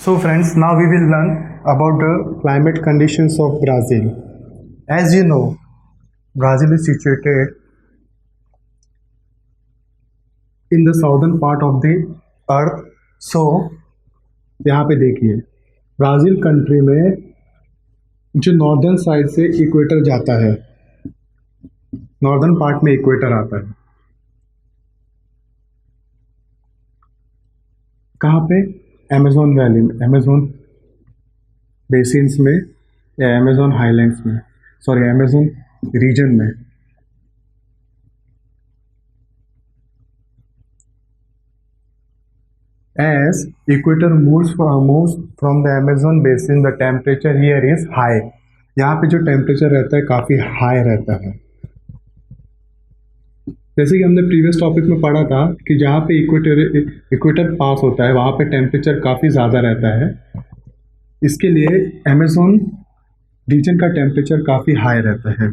So friends, now we will learn about the climate conditions of Brazil. As you know, Brazil is situated in the southern part of the earth. So यहाँ पे देखिए, Brazil country में जो northern side से equator जाता है, northern part में equator आता है। कहाँ पे? अमेज़न वैली में, अमेज़न बेसिन्स में या अमेज़न हाईलैंड्स में, सॉरी अमेज़न रीजन में। As equator moves from the Amazon basin, the temperature here is high. यहाँ पे जो टेम्परेचर रहता है काफ़ी हाई रहता है। जैसे कि हमने प्रीवियस टॉपिक में पढ़ा था कि जहाँ पे इक्वेटर पास होता है वहाँ पे टेम्परेचर काफ़ी ज़्यादा रहता है। इसके लिए अमेज़न रीजन का टेम्परेचर काफ़ी हाई रहता है।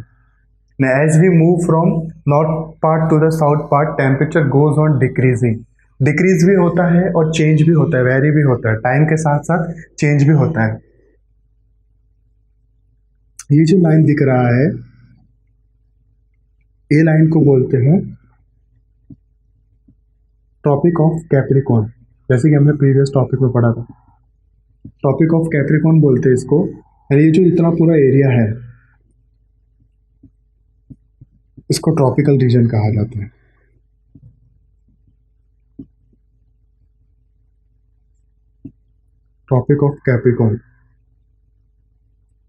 Now as we move from north part to the south part, temperature goes on decreasing. Decrease भी होता है और चेंज भी होता है, वेरी भी होता है, टाइम के साथ साथ चेंज भी होता है। ये जो लाइन दिख रहा है, ए लाइन को बोलते हैं ट्रॉपिक ऑफ कैप्रिकॉर्न। जैसे कि हमने प्रीवियस टॉपिक में पढ़ा था, ट्रॉपिक ऑफ कैप्रिकॉर्न बोलते हैं इसको। और ये जो इतना पूरा एरिया है इसको ट्रॉपिकल रीजन कहा जाता है। Tropic of Capricorn.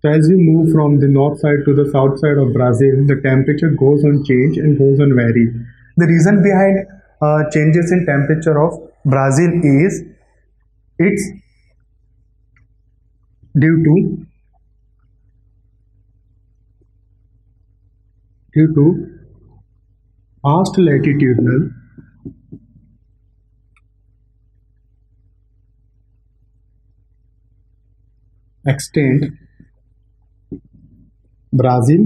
So as we move from the north side to the south side of Brazil, the temperature goes on change and goes on vary. The reason behind changes in temperature of Brazil is it's due to vast latitudinal extent. Brazil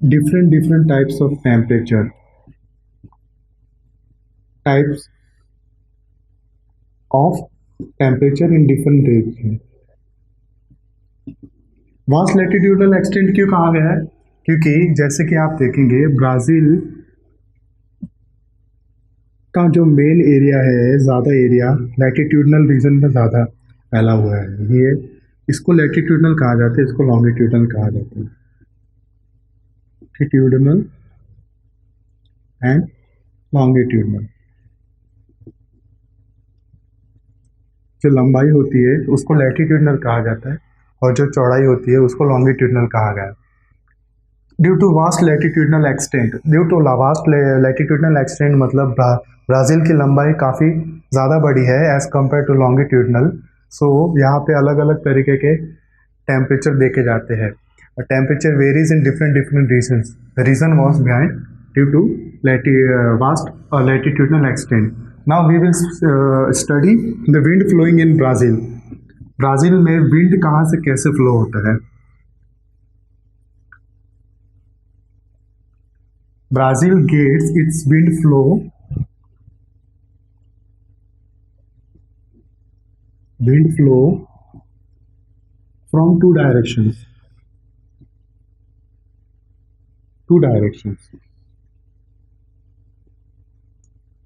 different types of temperature, types of temperature in different regions. Vast latitudinal extent क्यों कहा गया है? क्योंकि जैसे कि आप देखेंगे Brazil का जो मेन एरिया है, ज़्यादा एरिया लैटिट्यूडनल रीजन में ज़्यादा फैला हुआ है। ये इसको लैटिट्यूडनल कहा जाता है, इसको लॉन्गिट्यूडनल कहा जाता है। Latitudinal and longitudinal. जो लंबाई होती है उसको लैटिट्यूडनल कहा जाता है और जो चौड़ाई होती है उसको लॉन्गिट्यूडनल कहा गया है। Due to vast latitudinal extent, due to vast latitudinal extent मतलब ब्राज़ील की लंबाई काफ़ी ज़्यादा बड़ी है as compare to longitudinal. So यहाँ पे अलग अलग तरीके के टेम्परेचर देखे जाते हैं। Temperature varies in different regions. The reason was behind due to vast latitudinal extent. Now we will study the wind flowing in Brazil. Brazil में विंड कहाँ से कैसे फ्लो होता है? Brazil gets its wind flow from two directions.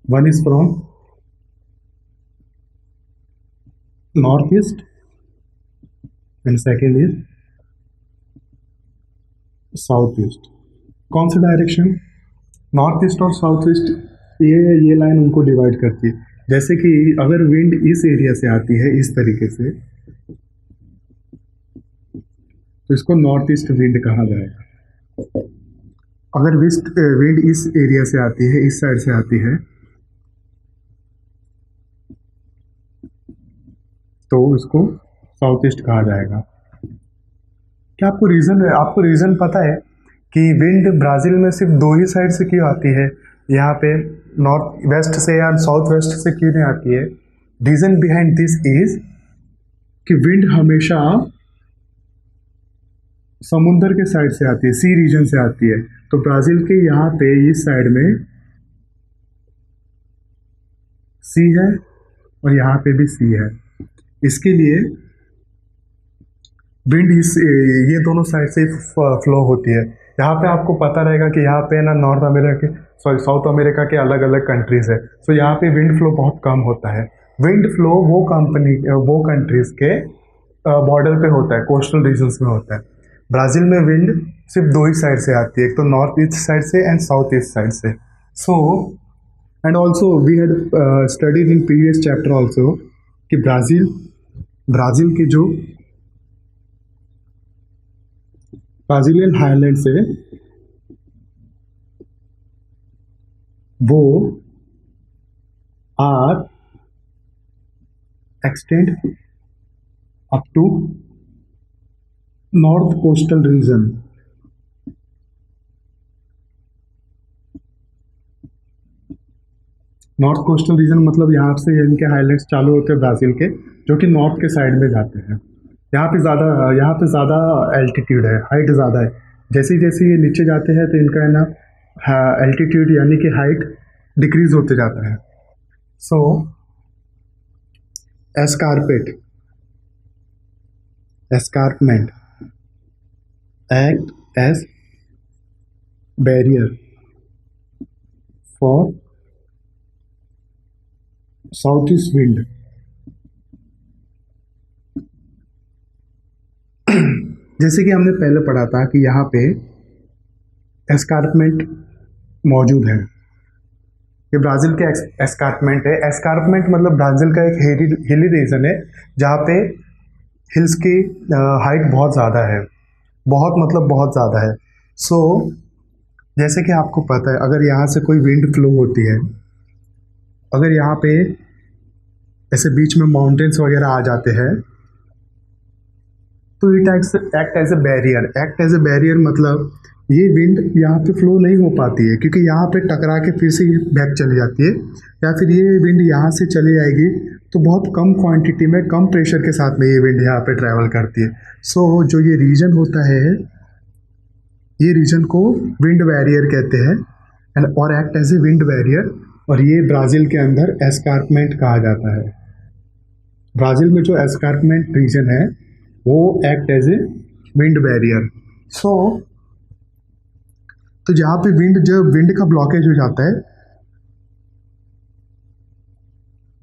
One is from northeast and second is southeast. कौन सा direction? North east और south east. ये लाइन उनको डिवाइड करती है। जैसे कि अगर विंड इस एरिया से आती है इस तरीके से तो इसको नॉर्थ ईस्ट विंड कहा जाएगा। अगर विंड इस एरिया से आती है, इस साइड से आती है, तो इसको साउथ ईस्ट कहा जाएगा। क्या आपको रीज़न पता है कि विंड ब्राज़ील में सिर्फ दो ही साइड से क्यों आती है? यहाँ पे नॉर्थ वेस्ट से या साउथ वेस्ट से क्यों नहीं आती है? रीज़न बिहाइंड दिस इज कि विंड हमेशा समुंदर के साइड से आती है, सी रीजन से आती है। तो ब्राजील के यहाँ पे इस साइड में सी है और यहाँ पे भी सी है। इसके लिए विंड इस ये दोनों साइड से फ्लो होती है। यहाँ पे आपको पता रहेगा कि यहाँ पे ना नॉर्थ अमेरिका के, सॉरी साउथ अमेरिका के अलग अलग कंट्रीज है। सो यहाँ पे विंड फ्लो बहुत कम होता है। विंड फ्लो वो कंट्रीज के बॉर्डर पे होता है, कोस्टल रीजन्स में होता है। ब्राज़ील में विंड सिर्फ दो ही साइड से आती है, एक तो नॉर्थ ईस्ट साइड से एंड साउथ ईस्ट साइड से। So and also we had studied in previous chapter also कि ब्राज़ील ब्राज़ील के जो ब्राज़ीलियन हाईलैंड्स है वो are extend up to north coastal region. North coastal region मतलब यहाँ से इनके हाईलैंड्स चालू होते हैं ब्राज़ील के, जो कि नॉर्थ के साइड में जाते हैं। यहाँ पे ज़्यादा एल्टीट्यूड है, हाइट ज़्यादा है। जैसे जैसे ये नीचे जाते हैं तो इनका है ना एल्टीट्यूड यानी कि हाइट डिक्रीज होते जाता है। So escarpment act as barrier for south east wind. जैसे कि हमने पहले पढ़ा था कि यहाँ पे एस्कारपमेंट मौजूद है। ये ब्राज़ील के एस्कारपमेंट है। एस्कारपमेंट मतलब ब्राज़ील का एक हिली रीजन है जहाँ पे हिल्स की हाइट बहुत ज़्यादा है, बहुत मतलब बहुत ज़्यादा है। सो जैसे कि आपको पता है, अगर यहाँ से कोई विंड फ्लो होती है, अगर यहाँ पे ऐसे बीच में माउंटेन्स वगैरह आ जाते हैं तो it act as a barrier. Act as a barrier मतलब ये विंड यहाँ पे फ्लो नहीं हो पाती है, क्योंकि यहाँ पे टकरा के फिर से बैक चली जाती है, या फिर ये विंड यहाँ से चली जाएगी तो बहुत कम क्वांटिटी में, कम प्रेशर के साथ में ये विंड यहाँ पे ट्रैवल करती है। सो जो ये रीजन होता है, ये रीजन को विंड बैरियर कहते हैं एंड और act as a wind barrier. और ये ब्राज़ील के अंदर एस्कारपमेंट कहा जाता है। ब्राज़ील में जो एस्कारपमेंट रीजन है वो act as a wind barrier. So तो जहाँ पे जब विंड का ब्लॉकेज हो जाता है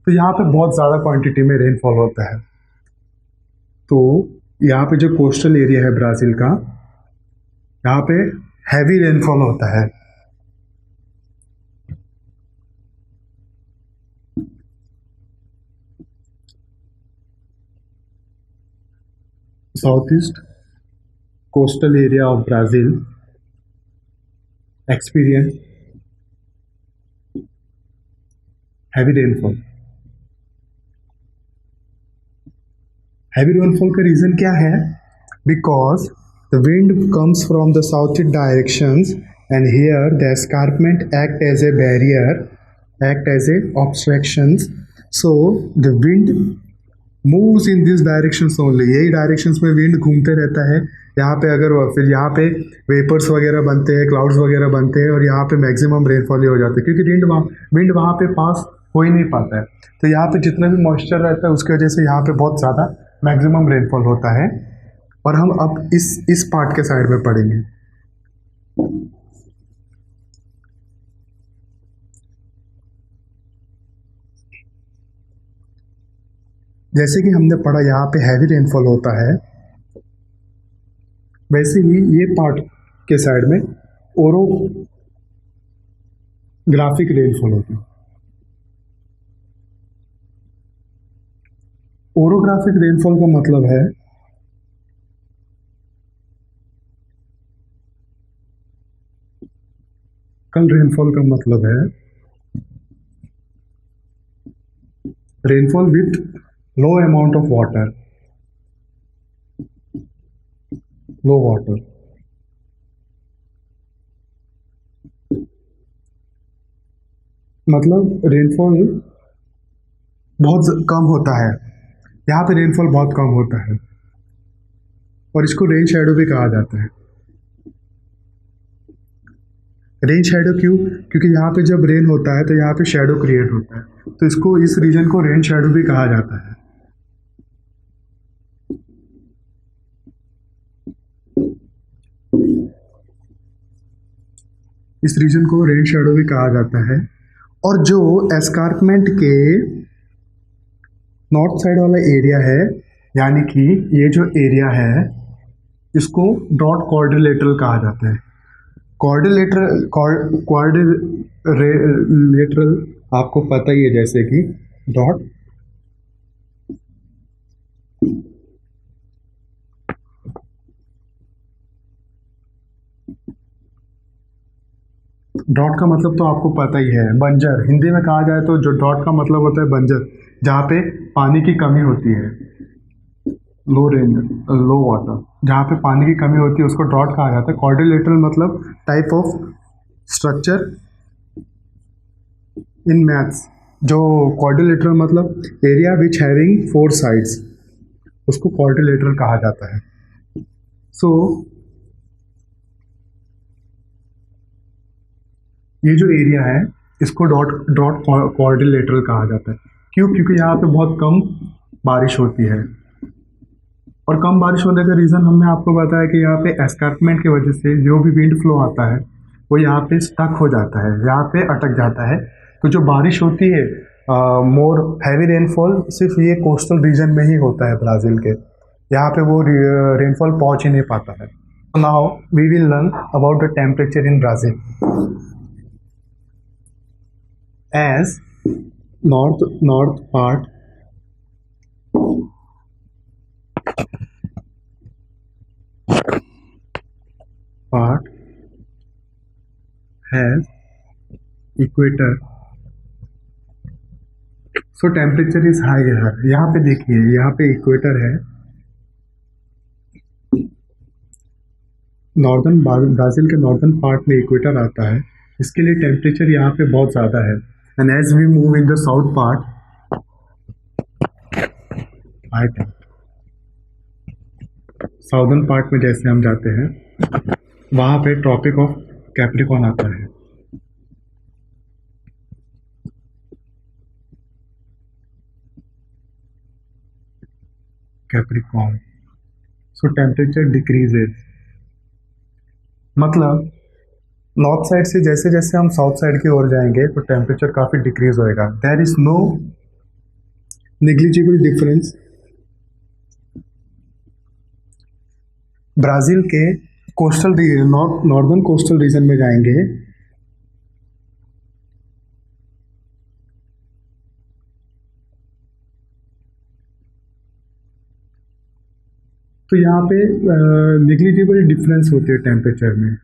तो यहाँ पे बहुत ज़्यादा क्वांटिटी में रेनफॉल होता है। तो यहाँ पे जो कोस्टल एरिया है ब्राज़ील का, यहाँ पे हैवी रेनफॉल होता है। South east coastal area of Brazil experience heavy rainfall. Heavy rainfall का रीज़न क्या है? Because the wind comes from the south directions and here the escarpment act as a barrier, act as a obstructions. So the wind moves in this directions only. यही directions में wind घूमते रहता है। यहाँ पे अगर फिर यहाँ पे वेपर्स वगैरह बनते हैं, क्लाउड्स वगैरह बनते हैं और यहाँ पे मैक्सिमम रेनफॉल ही हो जाता है, क्योंकि विंड वहाँ पे पास हो ही नहीं पाता है। तो यहाँ पे जितना भी मॉइस्चर रहता है उसकी वजह से यहाँ पे बहुत ज़्यादा मैक्सिमम रेनफॉल होता है। और हम अब इस पार्ट के साइड में पढ़ेंगे। जैसे कि हमने पढ़ा यहाँ पे हैवी रेनफॉल होता है, वैसे ही ये पार्ट के साइड में ओरोग्राफिक रेनफॉल होता है। ओरोग्राफिक रेनफॉल का मतलब है कल रेनफॉल का मतलब है rainfall with low amount of water, low water. मतलब रेनफॉल बहुत कम होता है, यहाँ पे रेनफॉल बहुत कम होता है। और इसको रेन शैडो भी कहा जाता है। रेन शैडो क्यों? क्योंकि यहाँ पे जब रेन होता है तो यहाँ पे शैडो क्रिएट होता है, तो इसको, इस रीजन को रेन शैडो भी कहा जाता है। इस रीजन को रेन शैडो भी कहा जाता है। और जो एस्कार्पमेंट के नॉर्थ साइड वाला एरिया है, यानी कि ये जो एरिया है, इसको डॉट क्वाड्रिलेटरल कहा जाता है। क्वाड्रिलेटरल आपको पता ही है, जैसे कि डॉट डॉट का मतलब तो आपको पता ही है, बंजर। हिंदी में कहा जाए तो जो डॉट का मतलब होता है बंजर, जहाँ पे पानी की कमी होती है, लो रेंज, लो वाटर, जहाँ पे पानी की कमी होती है उसको डॉट कहा जाता है। क्वाड्रिलेटरल मतलब type of structure in maths. जो क्वाड्रिलेटरल मतलब एरिया विच हैविंग 4 साइड्स, उसको क्वाड्रिलेटरल कहा जाता है। सो ये जो एरिया है इसको डॉट डॉट क्वाड्रिलेटरल कहा जाता है। क्यों? क्योंकि यहाँ पे बहुत कम बारिश होती है, और कम बारिश होने का रीज़न हमने आपको बताया कि यहाँ पे एस्कार्पमेंट की वजह से जो भी विंड फ्लो आता है वो यहाँ पे स्टक हो जाता है, यहाँ पे अटक जाता है। तो जो बारिश होती है, मोर हैवी रेनफॉल सिर्फ ये कोस्टल रीजन में ही होता है ब्राज़ील के, यहाँ पे वो रेनफॉल पहुँच ही नहीं पाता है। Now we will learn about the temperature in Brazil. As north part has equator, so temperature is high here। यहाँ पे देखिए, यहाँ पे इक्वेटर है, नॉर्दर्न ब्राज़ील के नॉर्दर्न पार्ट में इक्वेटर आता है, इसके लिए टेम्परेचर यहाँ पे बहुत ज़्यादा है। And as we move in the south part, southern part में जैसे हम जाते हैं, वहाँ पे ट्रॉपिक ऑफ कैप्रिकॉर्न आता है। कैप्रिकॉर्न, सो टेम्परेचर डिक्रीजेज, मतलब नॉर्थ साइड से जैसे जैसे हम साउथ साइड की ओर जाएंगे तो टेम्परेचर काफ़ी डिक्रीज होएगा। There is no negligible difference. Brazil के कोस्टल नॉर्दर्न कोस्टल रीजन में जाएंगे तो यहाँ पे नेग्लिजिबल डिफरेंस होते हैं टेम्परेचर में।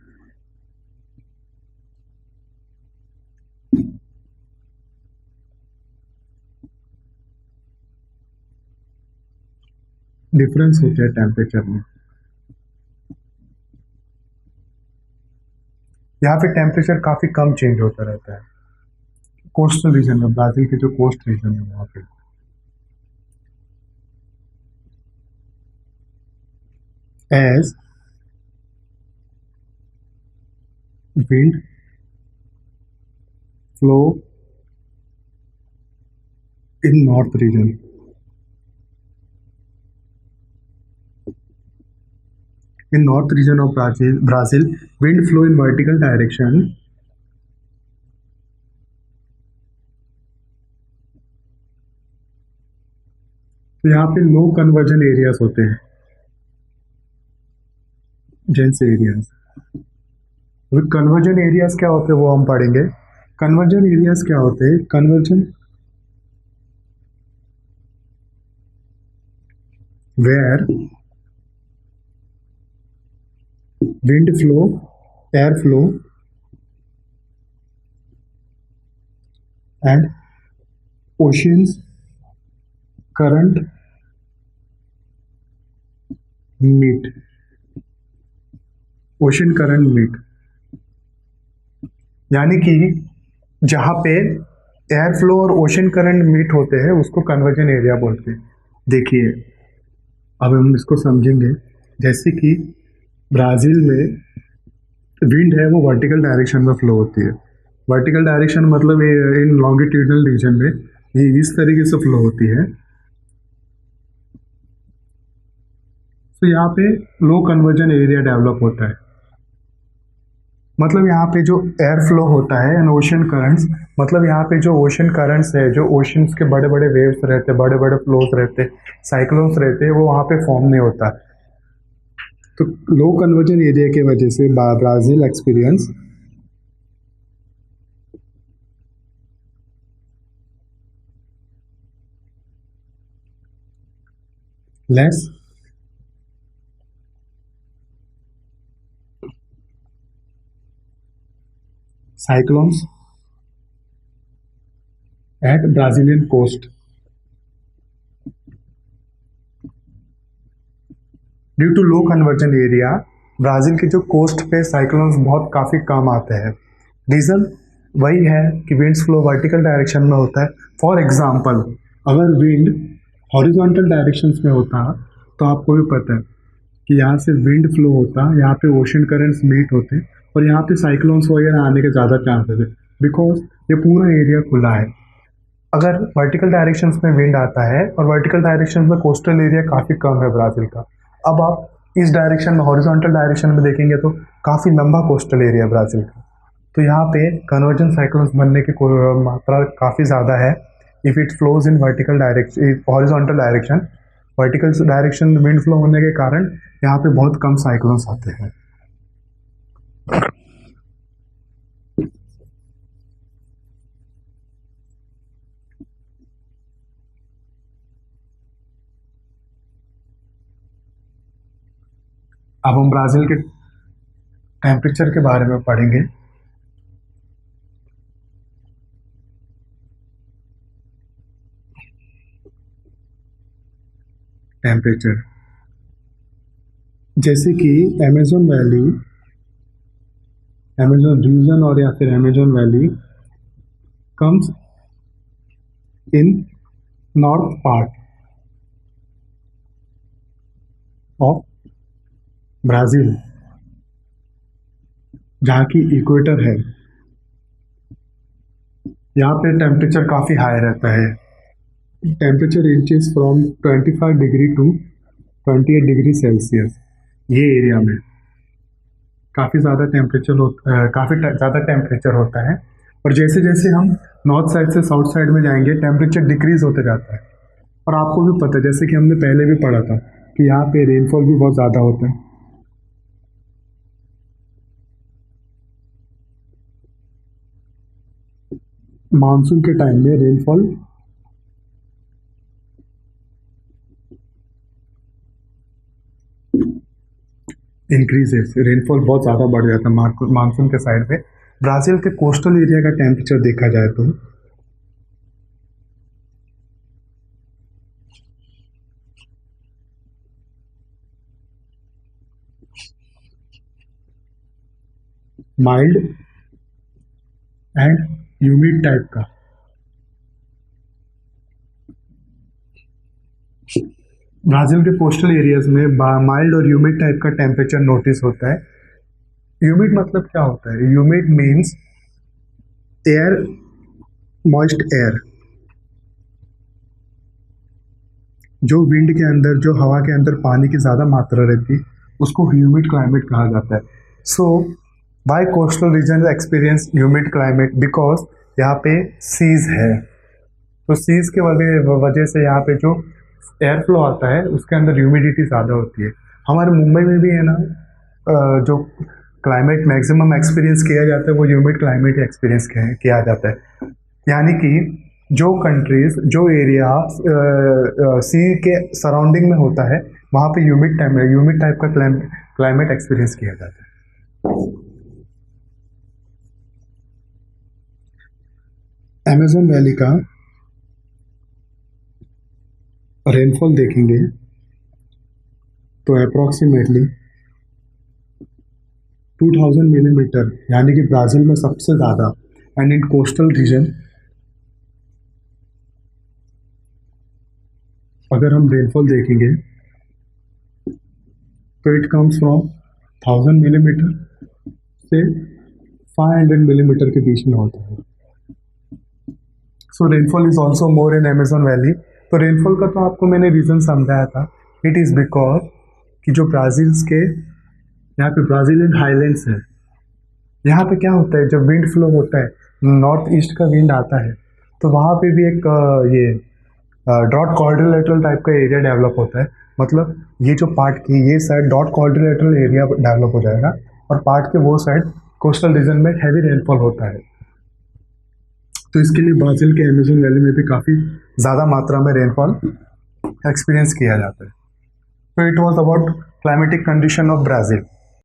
डिफरेंस होते हैं टेम्परेचर में। यहाँ पे टेम्परेचर काफ़ी कम चेंज होता रहता है कोस्टल रीजन में, ब्राज़ील के जो कोस्ट रीजन है वहाँ पे। As wind flow in north region, in north region of Brazil, wind flow in vertical direction तो यहाँ पे लो कन्वर्जन एरियाज होते हैं, जेंस एरियाज। कन्वर्जन एरियाज क्या होते हैं वो हम पढ़ेंगे। कन्वर्जन एरियाज क्या होते हैं? Convergence where wind flow, air flow and oceans current meet, ocean current meet, यानी कि जहाँ पे एयर फ्लो और ओशन करंट मीट होते हैं उसको कन्वर्जन एरिया बोलते हैं। देखिए अब हम इसको समझेंगे। जैसे कि ब्राज़ील में विंड है वो वर्टिकल डायरेक्शन में फ्लो होती है। वर्टिकल डायरेक्शन मतलब ये इन लॉन्गिट्यूडनल रीजन में ये इस तरीके से फ्लो होती है। तो यहाँ पे लो कन्वर्जन एरिया डेवलप होता है। मतलब यहाँ पे जो एयर फ्लो होता है एंड ओशन करंट्स, मतलब यहाँ पे जो ओशन करंट्स है, जो ओशंस के बड़े बड़े वेव्स रहते हैं, बड़े बड़े फ्लोज रहते हैं, साइक्लोन्स रहते हैं, वो वहाँ पे फॉर्म नहीं होता। तो लो कन्वर्जन एरिया की वजह से Brazil experience less cyclones at Brazilian coast due to low convergence area. Brazil के जो कोस्ट पे साइक्लोन्स बहुत काफ़ी कम आते हैं। रीज़न वही है कि विंड्स फ्लो वर्टिकल डायरेक्शन में होता है। फॉर एग्जांपल, अगर विंड हॉरिजॉन्टल डायरेक्शंस में होता तो आपको भी पता है कि यहाँ से विंड फ्लो होता, यहाँ पे ओशन करंट्स मीट होते और यहाँ पे साइक्लोन्स वगैरह आने के ज़्यादा चांसेस है, बिकॉज ये पूरा एरिया खुला है। अगर वर्टिकल डायरेक्शंस में विंड आता है और वर्टिकल डायरेक्शंस में कोस्टल एरिया काफ़ी कम है ब्राज़ील का। अब आप इस डायरेक्शन में हॉरिजॉन्टल डायरेक्शन में देखेंगे तो काफ़ी लंबा कोस्टल एरिया ब्राज़ील का। तो यहाँ पे कन्वर्जन साइक्लोन्स बनने की मात्रा काफ़ी ज़्यादा है if it flows in vertical direction, horizontal direction. Vertical direction में विंड फ्लो होने के कारण यहाँ पे बहुत कम साइक्लोन्स आते हैं। अब हम ब्राज़ील के टेम्परेचर के बारे में पढ़ेंगे। टेम्परेचर जैसे कि अमेजोन वैली, अमेजोन रीजन और या फिर Amazon valley comes in north part of Brazil, जहाँ की इक्वेटर है। यहाँ पे टेम्परेचर काफ़ी हाई रहता है। Temperature ranges from 25 degree to 28 degree Celsius. ये एरिया में काफ़ी ज़्यादा टेम्परेचर काफ़ी ज़्यादा टेम्परेचर होता है। और जैसे जैसे हम नॉर्थ साइड से साउथ साइड में जाएंगे टेम्परेचर डिक्रीज होते जाता है। और आपको भी पता है, जैसे कि हमने पहले भी पढ़ा था, कि यहाँ पे रेनफॉल भी बहुत ज़्यादा होता है। मानसून के टाइम में रेनफॉल इंक्रीजेस, रेनफॉल बहुत ज़्यादा बढ़ जाता है मानसून के साइड पे। ब्राज़ील के कोस्टल एरिया का टेम्परेचर देखा जाए तो माइल्ड एंड ह्यूमिड टाइप का। ब्राज़ील के कोस्टल एरियाज में माइल्ड और ह्यूमिड टाइप का टेम्परेचर नोटिस होता है। ह्यूमिड मतलब क्या होता है? Humid means air, moist air. जो विंड के अंदर, जो हवा के अंदर पानी की ज़्यादा मात्रा रहती है उसको ह्यूमिड क्लाइमेट कहा जाता है। So by coastal region experience humid climate because यहाँ पे सीज है। तो सीज के वजह से यहाँ पे जो एयर फ्लो आता है उसके अंदर ह्यूमिडिटी ज़्यादा होती है। हमारे मुंबई में भी है ना, जो क्लाइमेट मैक्सिमम एक्सपीरियंस किया जाता है वो ह्यूमिड क्लाइमेट एक्सपीरियंस किया जाता है। यानी कि जो कंट्रीज, जो एरिया सी के सराउंडिंग में होता है वहाँ पे ह्यूमिड टाइप का क्लाइमेट एक्सपीरियंस किया जाता है। अमेजन वैली का रेनफॉल देखेंगे तो अप्रॉक्सीमेटली 2000 मिलीमीटर, यानी कि ब्राज़ील में सबसे ज़्यादा। एंड इन कोस्टल रीजन अगर हम रेनफॉल देखेंगे तो इट कम्स फ्रॉम 1000 मिलीमीटर से 500 मिलीमीटर के बीच में होता है। So rainfall is also more in Amazon valley. तो रेनफॉल का तो आपको मैंने रीज़न समझाया था। इट इज़ बिकॉज कि जो ब्राज़ील्स के यहाँ पे ब्राज़ीलियन हाईलैंड्स है, यहाँ पे क्या होता है, जब विंड फ्लो होता है, नॉर्थ ईस्ट का विंड आता है, तो वहाँ पे भी एक ये डॉट क्वाड्रिलेटरल टाइप का एरिया डेवलप होता है। मतलब ये जो पार्ट की ये side dot quadrilateral area develop हो जाएगा और पार्ट के वो साइड कोस्टल रीजन में हैवी रेनफॉल होता है। तो इसके लिए ब्राज़ील के अमेजन वैली में भी काफ़ी ज़्यादा मात्रा में रेनफॉल एक्सपीरियंस किया जाता है। तो it was about climatic condition of Brazil.